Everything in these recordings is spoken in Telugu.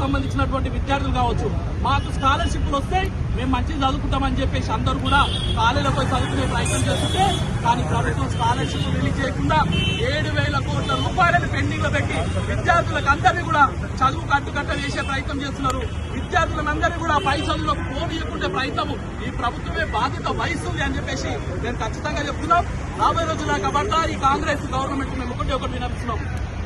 సంబంధించినటువంటి విద్యార్థులు కావచ్చు, మాకు స్కాలర్షిప్లు వస్తాయి, మేము మంచిగా చదువుకుంటామని చెప్పేసి అందరూ కూడా కాలేజీలో పోయి చదువుకునే ప్రయత్నం చేస్తుంటే, కానీ ప్రభుత్వం స్కాలర్షిప్ రిలీజ్ చేయకుండా 7,000 కోట్ల రూపాయలను పెండింగ్ లో పెట్టి విద్యార్థులకు అందరినీ కూడా చదువు కట్టుకట్ట వేసే ప్రయత్నం చేస్తున్నారు. విద్యార్థులందరినీ కూడా పై చదువులకు పోనీయకుండే ప్రయత్నం ఈ ప్రభుత్వమే బాధ్యత వహిస్తుంది అని చెప్పేసి నేను ఖచ్చితంగా చెప్తున్నాం. రాబోయే రోజుల్లో కాబట్టి ఈ కాంగ్రెస్ గవర్నమెంట్ మేము ఒకటి వినపిస్తున్నాం.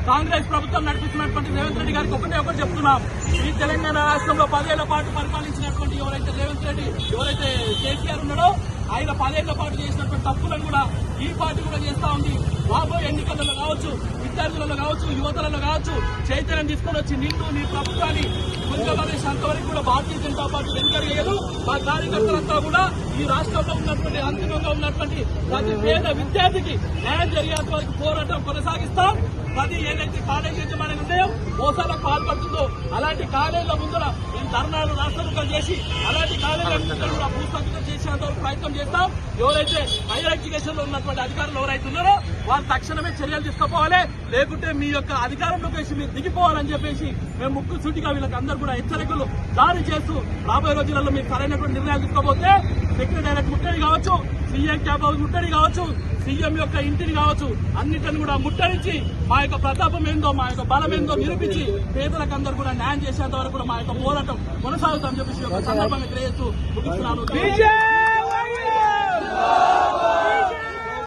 కాంగ్రెస్ ప్రభుత్వం నడిపిస్తున్నటువంటి రేవంత్ రెడ్డి గారికి ఒకటి చెప్తున్నాం. ఈ తెలంగాణ రాష్ట్రంలో 10 ఏళ్ల పాటు పరిపాలించినటువంటి ఎవరైతే రేవంత్ రెడ్డి, ఎవరైతే కేసీఆర్ ఉన్నాడో ఆయన 10 ఏళ్ల పాటు చేసినటువంటి తప్పులను కూడా ఈ పార్టీ కూడా చేస్తా ఉంది. రాబోయే ఎన్నికలలో కావచ్చు, విద్యార్థులలో కావచ్చు, యువతలలో కావచ్చు చైతన్యం తీసుకొని వచ్చి నిన్ను నీ ప్రభుత్వాన్ని గుంజబడేసి అంతవరకు కూడా భారతీయ జనతా పార్టీ వెనుకరియదు. మా కార్యకర్తలంతా కూడా ఈ రాష్ట్రంలో ఉన్నటువంటి అంతిమంగా ఉన్నటువంటి ప్రతి పేద విద్యార్థికి న్యాయం జరిగేంత వరకు పోరాటం కొనసాగిస్తాం. ప్రతి ఏదైతే కాలేజీ యజమాని ఉన్నాయో మోసాలకు పాల్పడుతుందో అలాంటి కాలేజీల ముందర మేము ధర్నాలు రాష్ట్రముఖం చేసి అలాంటి కాలేజీల ముందర కూడా భూస్థాపితం చేసేంత వరకు ప్రయత్నం చేస్తాం. ఎవరైతే హైయర్ ఎడ్యుకేషన్ లో ఉన్నటువంటి అధికారులు ఎవరైతే ఉన్నారో వాళ్ళు తక్షణమే చర్యలు తీసుకోపోవాలి, లేకుంటే మీ యొక్క అధికారంలోకి వేసి మీరు దిగిపోవాలని చెప్పేసి మేము ముక్కు సూటిగా వీళ్ళకి అందరూ కూడా హెచ్చరికలు జారీ చేస్తూ రాబోయే రోజులలో మీరు సరైనటువంటి నిర్ణయాలు తీసుకోకపోతే సెక్రటేరియట్ ముట్టడి కావచ్చు, సీఎం క్యాంప్ హౌస్ ముట్టడి కావచ్చు, సీఎం యొక్క ఇంటిని కావచ్చు, అన్నింటిని కూడా ముట్టడించి మా యొక్క ప్రతాపం ఏందో, మా యొక్క బలం ఏందో నిరూపించి పేదలకు అందరూ కూడా న్యాయం చేసేంత వరకు కూడా మా యొక్క పోరాటం కొనసాగుతామని చెప్పేసి ఒక సందర్భంగా తెలియజేస్తూ ముగిస్తున్నాను.